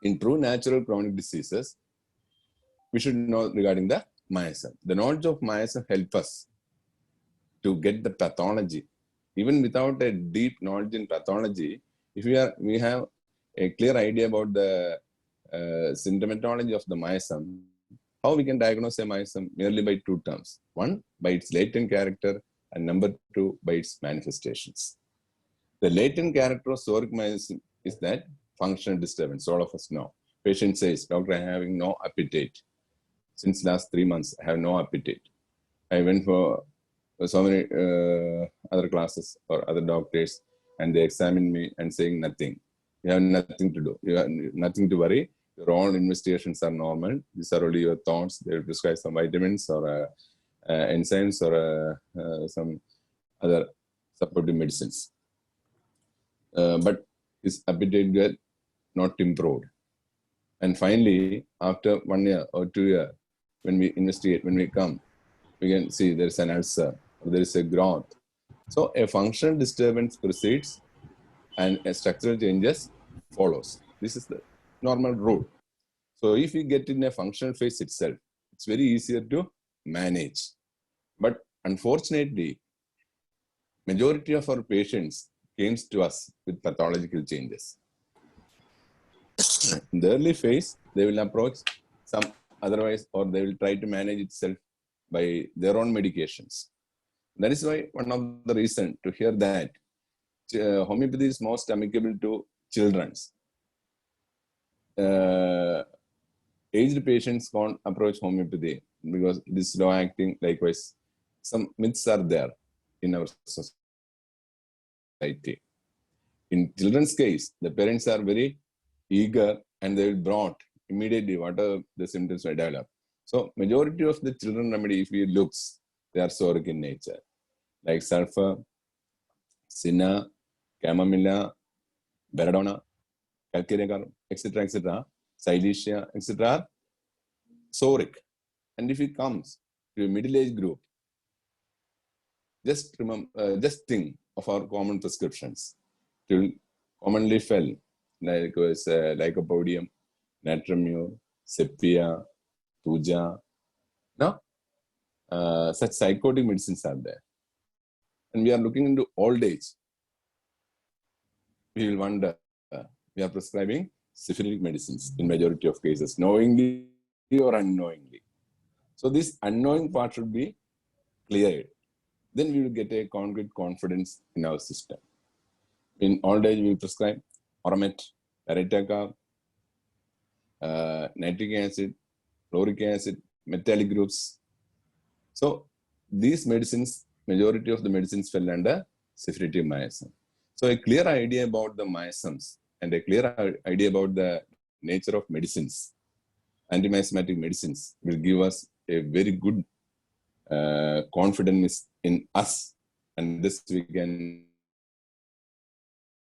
in true natural chronic diseases, we should know regarding the miasm. The knowledge of miasm helps us to get the pathology. Even without a deep knowledge in pathology, if we have a clear idea about the symptomatology of the miasm, how we can diagnose a miasm merely by two terms. One, by its latent character, and number two, by its manifestations. The latent character of psoriatic miasm is that functional disturbance. All of us know. Patient says, doctor, I am having no appetite. Since last 3 months, I have no appetite. I went for so many other classes or other doctors, and they examined me and saying nothing. You have nothing to do. You have nothing to worry. Your all investigations are normal. These are only your thoughts. They will prescribe some vitamins or enzymes or some other supportive medicines. But his appetite got not improved. And finally, after 1 year or 2 years, when we investigate, when we come, we can see there is an ulcer, or there is a growth. So a functional disturbance precedes and a structural changes follows. This is the normal rule. So if we get in a functional phase itself, it's very easier to manage. But unfortunately, majority of our patients came to us with pathological changes. In the early phase, they will approach some otherwise, or they will try to manage itself by their own medications. That is why one of the reasons to hear that homeopathy is most amicable to children's. Aged patients can't approach homeopathy because it is slow acting. Likewise, some myths are there in our society. In children's case, the parents are very eager and they will brought immediately whatever the symptoms may develop. So majority of the children remedy, if we looks, they are psoriatic in nature, like sulfur, cinna, chamomilla, belladonna, calcareum, etc., silesia, etc., psoriatic. And if it comes to a middle-aged group, just remember, just think of our common prescriptions. Till commonly fell, like was lycopodium, natramur, sepia, tuja. No, such psychotic medicines are there. And we are looking into old age. We will wonder, we are prescribing syphilitic medicines in majority of cases, knowingly or unknowingly. So this unknowing part should be cleared. Then we will get a concrete confidence in our system. In old age, we will prescribe Oramet, Paretaka, nitric acid, chloric acid, metallic groups. So these medicines, majority of the medicines fell under syphilitic miasm. So a clear idea about the miasms and a clear idea about the nature of medicines, anti-miasmatic medicines, will give us a very good confidence in us, and this we can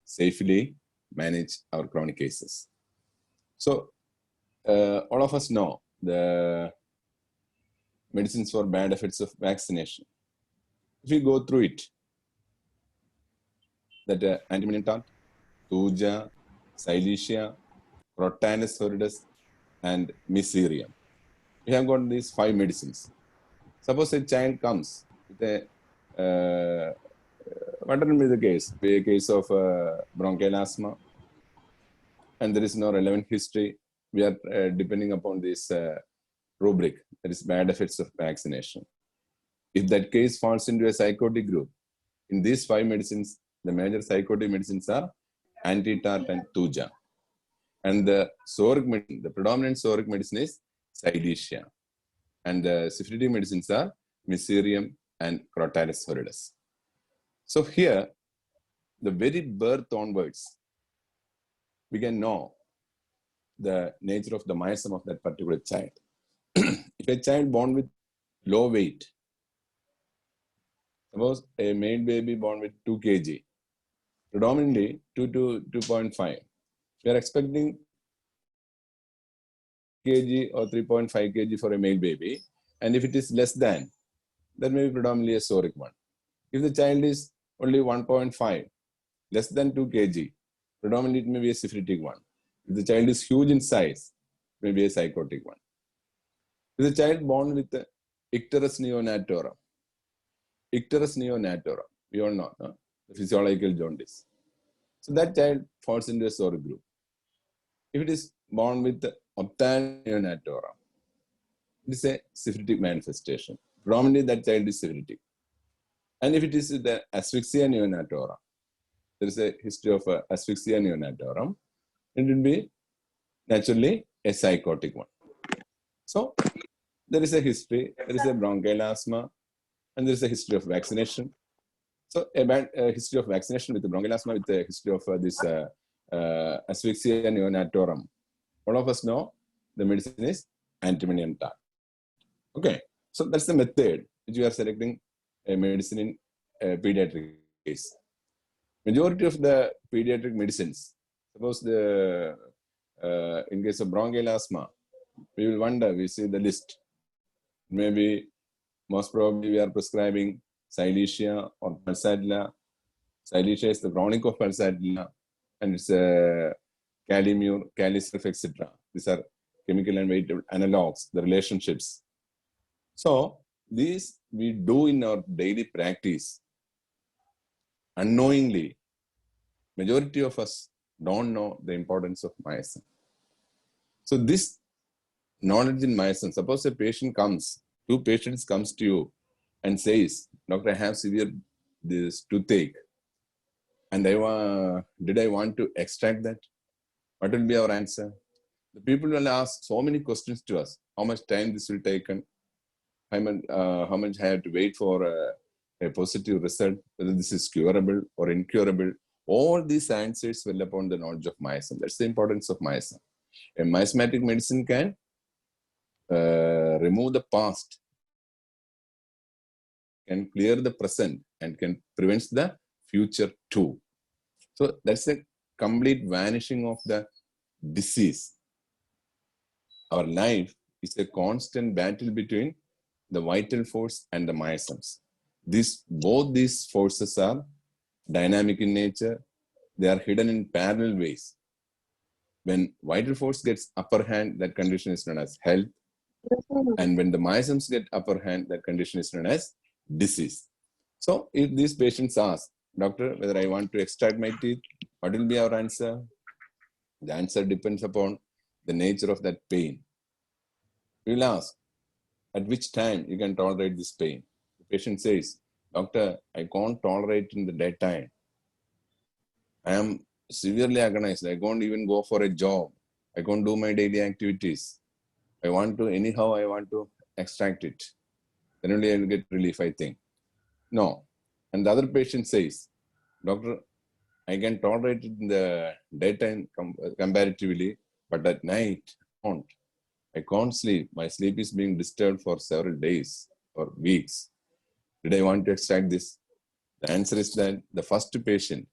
safely manage our chronic cases. So all of us know the medicines for bad effects of vaccination. If we go through it, that antimonium tart, tuja, silesia, Crotalus horridus, and Miserium. We have got these 5 medicines. Suppose a child comes with a, what will be the case? Be a case of bronchial asthma, and there is no relevant history. We are depending upon this rubric, that is bad effects of vaccination. If that case falls into a psychotic group, in these 5 medicines, the major psychotic medicines are Antitart and Thuja. And the psoric medicine, the predominant psoric medicine is Silesia. And the syphilitic medicines are Miserium and Crotalus horridus. So here, the very birth onwards, we can know the nature of the myasm of that particular child. If a child born with low weight, suppose a male baby born with 2 kg, predominantly 2 to 2.5, we are expecting kg or 3.5 kg for a male baby, and if it is less than, that may be predominantly a psoric one. If the child is only 1.5, less than 2 kg, predominantly it may be a syphilitic one. If the child is huge in size, it may be a psychotic one. If the child born with Icterus neonatorum, we all know, no? The physiological jaundice. So that child falls into a psoric group. If it is born with Ophthalmia neonatorum, it is a syphilitic manifestation. Predominantly that child is syphilitic. And if it is the Asphyxia neonatorum, there is a history of Asphyxia neonatorum, it will be naturally a psychotic one. So there is a history, there is a bronchial asthma, and there is a history of vaccination. So a bad history of vaccination with the bronchial asthma, with the history of this Asphyxia neonatorum. All of us know the medicine is antimonium tart. Okay, so that's the method which you are selecting a medicine in a pediatric case. Majority of the pediatric medicines, suppose the in case of bronchial asthma, we will wonder, we see the list. Maybe most probably we are prescribing Silesia or Pulsatilla. Silesia is the chronic of Pulsatilla, and it's Calimure, Calisurf, etc. These are chemical and weight analogs, the relationships. So these we do in our daily practice. Unknowingly, majority of us don't know the importance of myasm. So this knowledge in myasm, suppose a patient comes, 2 patients comes to you and says, Doctor, I have severe this toothache, and did I want to extract that? What will be our answer? The people will ask so many questions to us. How much time this will take, and how much I have to wait for a positive result, whether this is curable or incurable. All these answers will upon the knowledge of myasm. That's the importance of myasm. A miasmatic medicine can remove the past, can clear the present, and can prevent the future too. So that's a complete vanishing of the disease. Our life is a constant battle between the vital force and the miasms. Both these forces are dynamic in nature. They are hidden in parallel ways. When vital force gets upper hand, that condition is known as health. And when the miasms get upper hand, that condition is known as disease. So if these patients ask, Doctor, whether I want to extract my teeth, what will be our answer? The answer depends upon the nature of that pain. We will ask, at which time you can tolerate this pain? The patient says, Doctor, I can't tolerate in the daytime. I am severely agonized. I can't even go for a job. I can't do my daily activities. I want to extract it. Then only I will get relief, I think. No. And the other patient says, Doctor, I can tolerate it in the daytime comparatively, but at night, I can't sleep. My sleep is being disturbed for several days or weeks. Did I want to extract this? The answer is that the first patient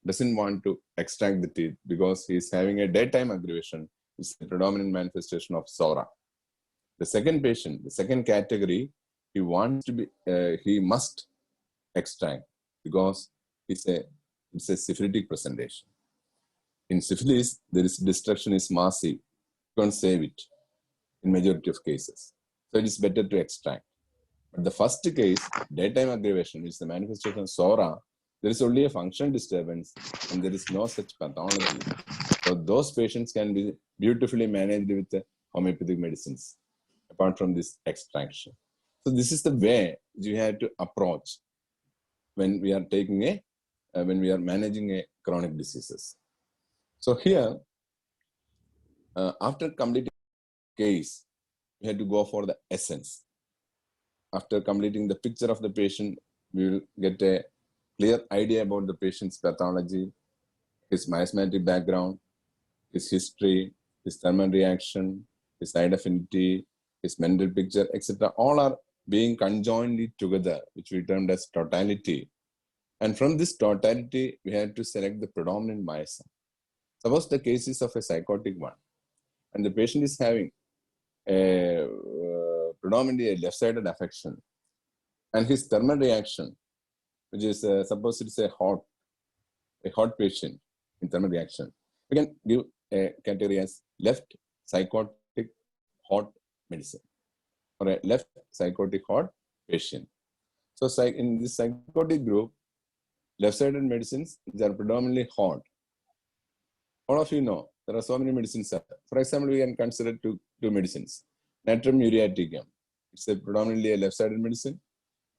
doesn't want to extract the teeth because he is having a daytime aggravation. It's the predominant manifestation of psora. The second patient, the second category, he must extract because it's a syphilitic presentation. In syphilis, there is destruction is massive. You can't save it in majority of cases. So it is better to extract. But the first case, daytime aggravation, which is the manifestation of SORA, there is only a functional disturbance and there is no such pathology. So those patients can be beautifully managed with homeopathic medicines, apart from this extraction. So this is the way you have to approach when we are taking when we are managing a chronic diseases. So here, after completing case, we have to go for the essence. After completing the picture of the patient, we will get a clear idea about the patient's pathology, his miasmatic background, his history, his thermal reaction, his side affinity, his mental picture, etc. All are being conjointly together, which we termed as totality. And from this totality, we have to select the predominant miasm. Suppose the case is of a psychotic one, and the patient is having a predominantly a left-sided affection, and his thermal reaction, which is suppose it's a hot patient in thermal reaction, we can give a category as left psychotic hot medicine or a left psychotic hot patient. So in this psychotic group, left-sided medicines, which are predominantly hot. All of you know, there are so many medicines. For example, we can consider two medicines. Natrum muriaticum. It's predominantly a left-sided medicine.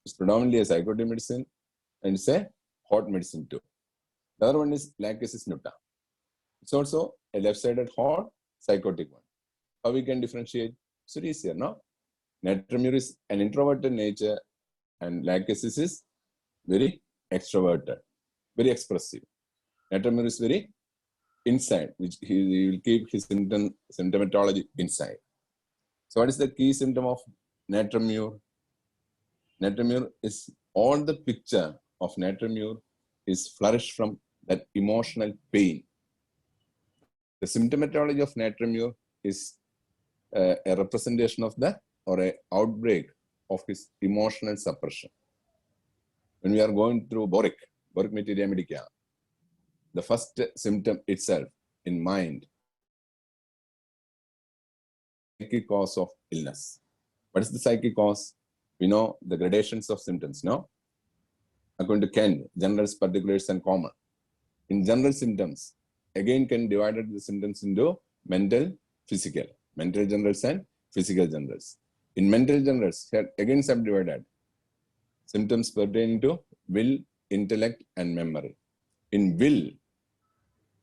It's predominantly a psychotic medicine. And it's a hot medicine too. The other one is Lachesis nuta. It's also a left-sided hot psychotic one. How we can differentiate? So it is here, no? Natrum muriaticum is an introverted nature and Lachesis is very extroverted, very expressive. Natrum muriaticum is very inside, which he will keep his symptomatology inside. So what is the key symptom of natrum muriaticum? Natrum muriaticum is all the picture of natrum muriaticum is flourished from that emotional pain. The symptomatology of natrum muriaticum is a representation of the or an outbreak of his emotional suppression. When we are going through boric materia medica, the first symptom itself in mind, psychic cause of illness. What is the psychic cause? We know the gradations of symptoms, no? According to Kent, generals, particulars, and common. In general symptoms, again Kent divided the symptoms into mental, physical. Mental generals and physical generals. In mental generals, again subdivided. Symptoms pertaining to will, intellect, and memory. In will,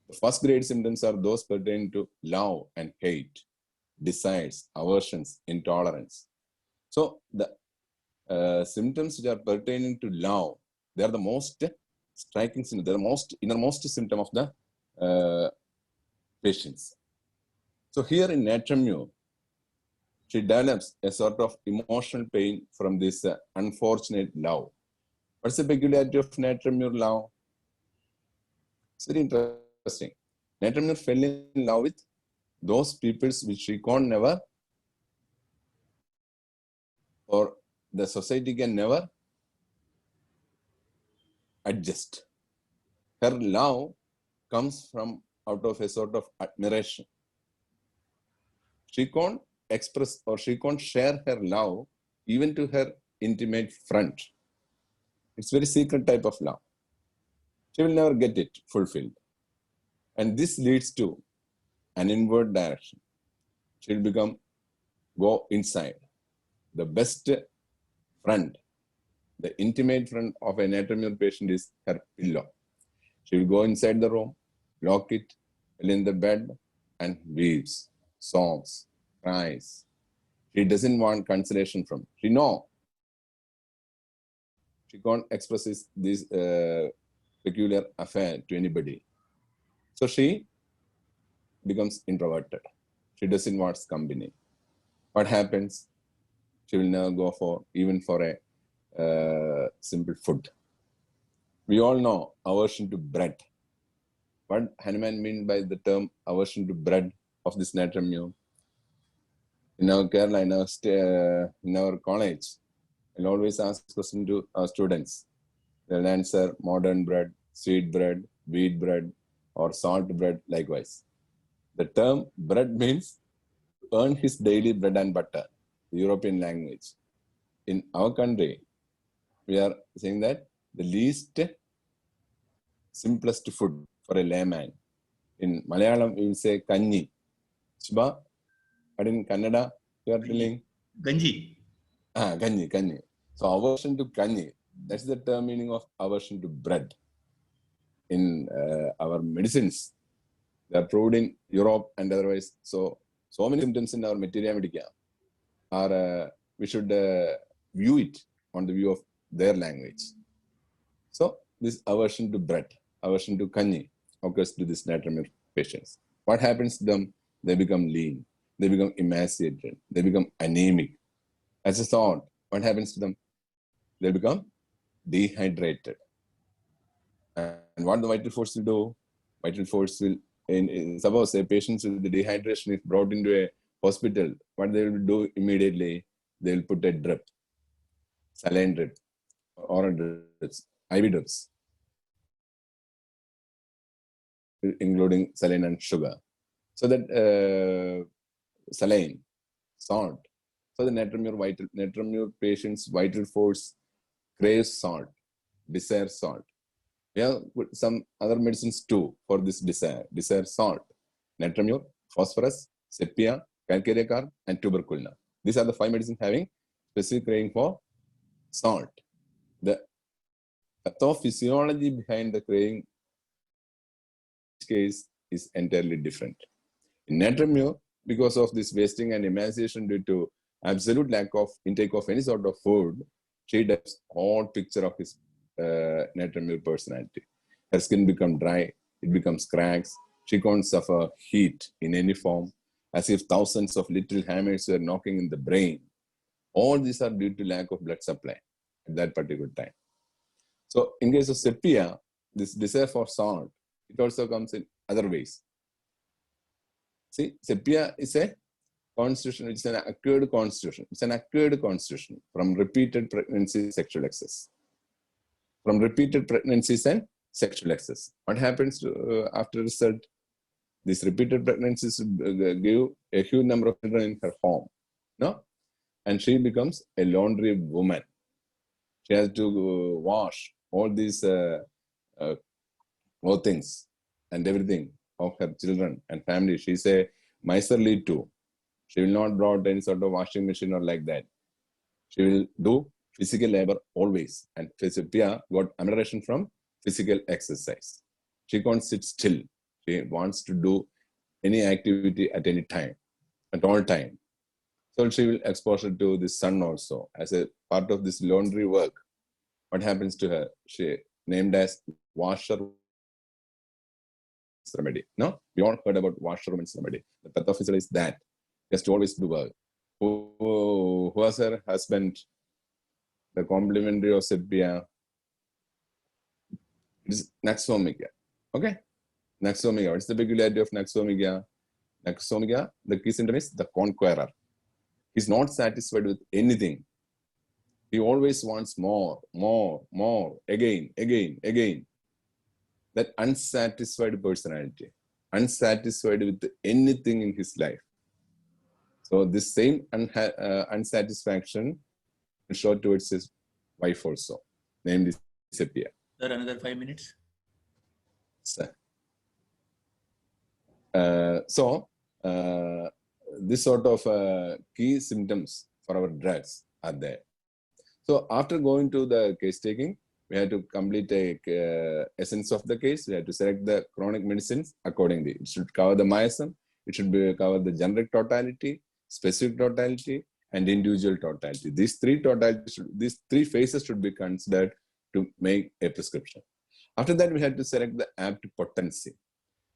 the first grade symptoms are those pertaining to love and hate, desires, aversions, intolerance. So the symptoms which are pertaining to love, they are the most striking symptom, they are the most innermost symptom of the patients. So here in natrum muriaticum, she develops a sort of emotional pain from this unfortunate love. What's the peculiarity of natrum muriaticum love? It's very interesting. Natrum muriaticum fell in love with those peoples which she can never, or the society can never adjust. Her love comes from out of a sort of admiration. She can't express or she can't share her love even to her intimate friend. It's very secret type of love. She will never get it fulfilled. And this leads to an inward direction. She will go inside. The best friend, the intimate friend of a natrum muriaticum patient is her pillow. She will go inside the room, lock it, in the bed, and weeps, sobs, cries. She doesn't want consolation from. She knows she can't express this peculiar affair to anybody. So she becomes introverted. She doesn't want company. What happens? She will never go even for a simple food. We all know aversion to bread. What Hanuman means by the term aversion to bread of this natrum muriaticum? In our Kerala, in our college, I'll always ask question to our students. They'll answer modern bread, sweet bread, wheat bread, or salt bread likewise. The term bread means earn his daily bread and butter, the European language. In our country, we are saying that the least simplest food for a layman. In Malayalam, we will say kanji. Shiba, but in Kannada, you are telling? Ganji. Kanji. So aversion to kanji, that's the term meaning of aversion to bread. In our medicines, they are proved in Europe and otherwise. So many symptoms in our Materia Medica are, we should view it on the view of their language. So this aversion to bread, aversion to kanji occurs to these natriuretic patients. What happens to them? They become lean, they become emaciated, they become anemic. As a thought, what happens to them? They become dehydrated. And what the vital force will do? Vital force will, suppose a patient with the dehydration is brought into a hospital, what they will do immediately? They will put a drip, saline drip, oral drips, IV drips, including saline and sugar. So that saline, salt. So the natriuretic patient's vital force craves salt, desires salt. We have some other medicines too for this desire salt. Natriumure, phosphorus, sepia, calcareous carb, and tuberculina. These are the 5 medicines having specific craving for salt. The pathophysiology behind the craving case is entirely different. In natriumure, because of this wasting and emaciation due to absolute lack of intake of any sort of food, she does odd picture of his natriumure personality. Her skin becomes dry, it becomes cracks, she can't suffer heat in any form, as if thousands of little hammers were knocking in the brain. All these are due to lack of blood supply at that particular time. So in case of sepia, this desire for salt, it also comes in other ways. See, sepia is a constitution, it's an acquired constitution. It's an acquired constitution from repeated pregnancy, sexual excess. From repeated pregnancies and sexual excess. What happens after result? These repeated pregnancies give a huge number of children in her home. No? And she becomes a laundry woman. She has to wash all these clothings and everything of her children and family. She's a miserly too. She will not brought any sort of washing machine or like that. She will do physical labor always. And Sepia got amelioration from physical exercise. She can't sit still. She wants to do any activity at any time, at all time. So she will expose her to the sun also. As a part of this laundry work, what happens to her? She named as washerwoman's remedy. No? We all heard about washerwoman's remedy. The pathophysiology is that. Just to always do work. Who was her husband? The complementary of sepia is Naxomigia. Okay? Naxomigia. What's the peculiarity of Naxomigia? Naxomigia, the key symptom is the conqueror. He's not satisfied with anything. He always wants more, again. That unsatisfied personality, unsatisfied with anything in his life. So this same unsatisfaction will show towards his wife also, namely Sepia. Sir, another 5 minutes. So, this sort of key symptoms for our drugs are there. So after going to the case taking, we have to complete a essence of the case. We have to select the chronic medicines accordingly. It should cover the miasm. It should cover the generic totality, specific totality, and individual totality. These three phases should be considered to make a prescription. After that, we have to select the apt potency.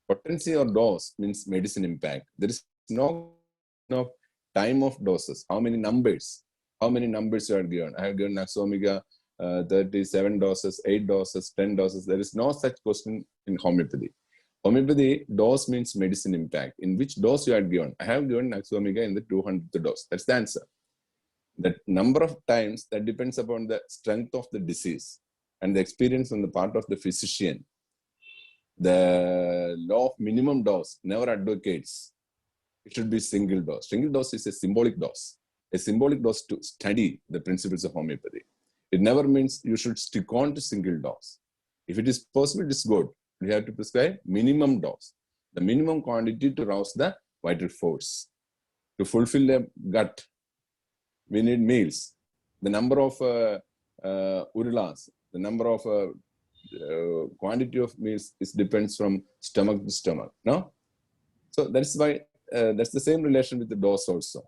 Potency or dose means medicine impact. There is no time of doses. How many numbers you are given? I have given Naxomigia 37 doses, 8 doses, 10 doses. There is no such question in homeopathy. Homeopathy, dose means medicine impact. In which dose you are given? I have given Naxomigia in the 200th dose. That's the answer. The number of times, that depends upon the strength of the disease and the experience on the part of the physician. The law of minimum dose never advocates it should be single dose. Single dose is a symbolic dose to study the principles of homeopathy. It never means you should stick on to single dose. If it is possible, it is good. You have to prescribe minimum dose, the minimum quantity to rouse the vital force. To fulfill the gut, we need meals. The number of urulas, the number of quantity of meals depends from stomach to stomach. No, so that's why that's the same relation with the dose also.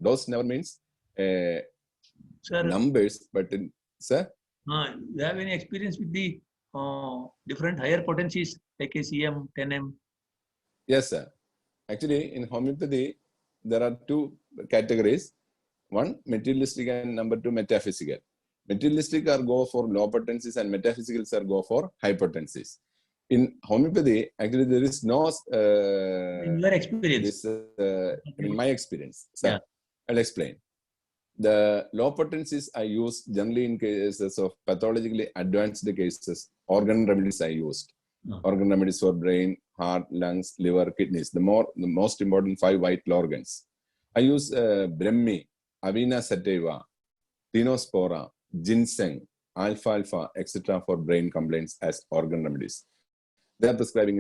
Dose never means Sir, numbers, but sir. You have any experience with the different higher potencies like ACM, 10M? Yes, sir. Actually, in homeopathy, there are two categories. One, materialistic, and number two, metaphysical. Materialistic are go for low potencies and metaphysicals are go for high potencies. In homeopathy, actually, there is no... in your experience? In my experience. So, yeah. I'll explain. The low potencies I use generally in cases of pathologically advanced cases, organ remedies I used. Organ remedies for brain, heart, lungs, liver, kidneys, the most important 5 vital organs. I use Brahmi, Avena sativa, Tinospora, ginseng, alfalfa, etc. for brain complaints as organ remedies. They are prescribing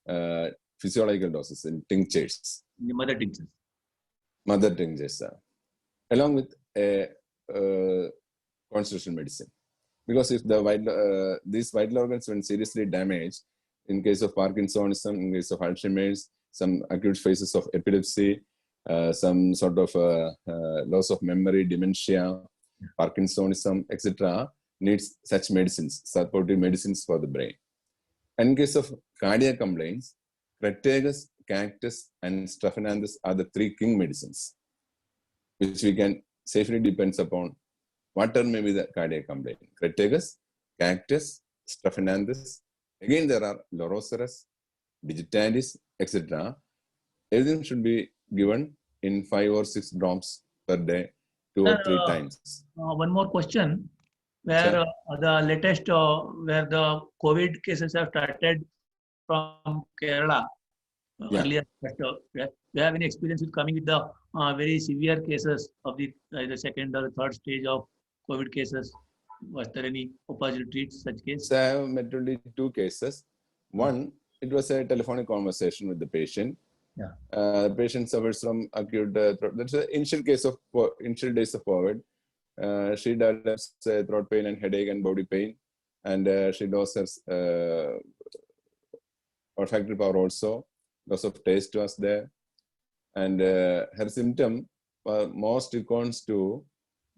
in physiological doses, in tinctures. The mother tinctures. Mother tinctures, along with constitutional medicine. Because if the these vital organs when seriously damaged, in case of Parkinsonism, in case of Alzheimer's, some acute phases of epilepsy, some sort of loss of memory, dementia, Parkinsonism, etc., needs such medicines, supportive medicines for the brain. And in case of cardiac complaints, Crataegus, Cactus, and Strophanthus are the 3 king medicines, which we can safely depends upon whatever may be the cardiac complaint. Crataegus, Cactus, Strophanthus. Again, there are Loroceras, Digitalis, etc. Everything should be given in 5 or 6 drops per day, 2 or 3 times. One more question. Where the latest, where the COVID cases have started from Kerala earlier, but we have any experience with coming with the very severe cases of the second or third stage of COVID cases? Was there any opportunity to such case? So I have met only 2 cases. One, it was a telephonic conversation with the patient. The patient suffers from acute throat. That's the initial case of initial days of COVID. She develops throat pain and headache and body pain, and she loses olfactory power also. Loss of taste was there, and her symptom most corresponds to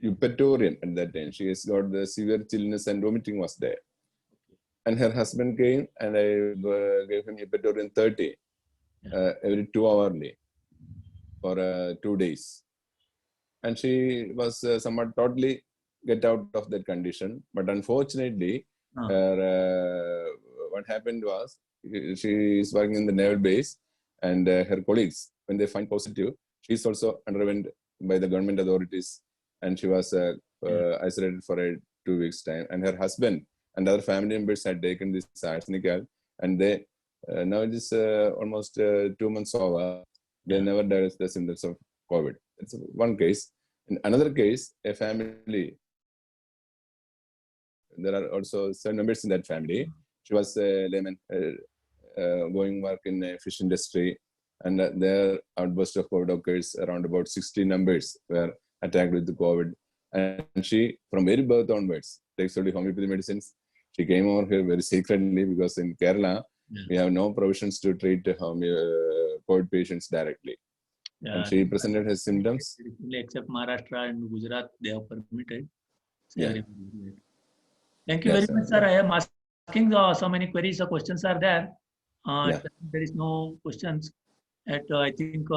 Eupatoria at that time. She has got the severe chillness and vomiting was there. And her husband came and I gave him Eupatoria 30 every 2 hourly for 2 days. And she was somewhat totally get out of that condition. But unfortunately, what happened was she is working in the naval base, and her colleagues, when they find positive, she is also underwent by the government authorities, and she was isolated for 2 weeks time. And her husband and other family members had taken this arsenicum, and they now it is almost 2 months over. They never developed the symptoms of COVID. It's one case. In another case, a family, there are also 7 members in that family. She was a layman going work in a fish industry, and their outburst of COVID occurs. Around about 60 members were attacked with the COVID. And she, from very birth onwards, takes only homeopathy medicines. She came over here very secretly because in Kerala, we have no provisions to treat COVID patients directly. And she presented her symptoms. Except Maharashtra and Gujarat, they have permitted. Thank you very much, sir. I am asking so many queries. The questions are there. There is no questions. I think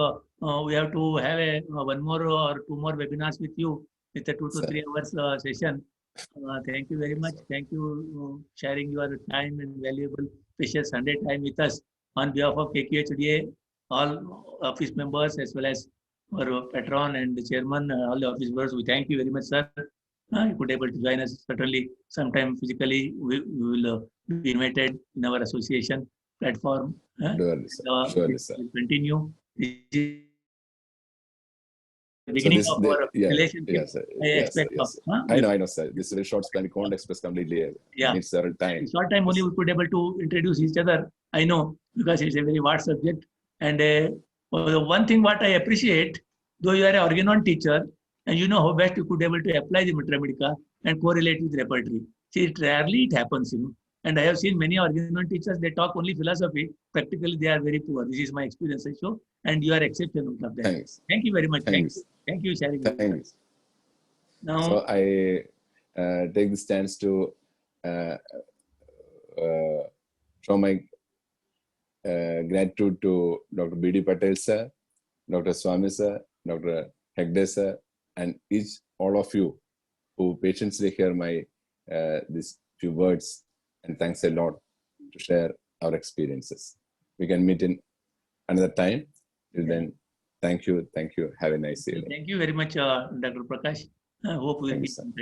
we have to have one more or 2 more webinars with you with a 2 to 3 hours session. Thank you very much. Thank you sharing your time and valuable precious Sunday time with us on behalf of KQHDA, all office members as well as our patron and the chairman, all the office members. We thank you very much, sir. You could able to join us certainly sometime physically. We will be invited in our association platform. Surely, sir. Surely, sir. We'll continue. This is the So beginning this, of our relationship. yes, sir. I Yes, sir. expect. Yes, sir. I know, sir. This is a very short span. We can't express completely. Yeah. Needs several In time. short time only we could able to introduce each other. I know, because it's a very vast subject. And the one thing what I appreciate, though you are an organon teacher, and you know how best you could able to apply the Mitra Medica and correlate with repertory. See, rarely it happens, And I have seen many organon teachers, they talk only philosophy. Practically, they are very poor. This is my experience, I show. And you are exceptional of that. Thanks. Thank you very much. Thanks. Thank you, sharing. Thanks. Now, So I take this chance to show my gratitude to Dr. B.D. Patel, sir, Dr. Swami, sir, Dr. Hegde, sir, and all of you who patiently hear my these few words, and thanks a lot to share our experiences. We can meet in another time. Till then, thank you. Have a nice evening. thank you very much, Dr. Prakash. I hope we will Thank you, be sir. in touch.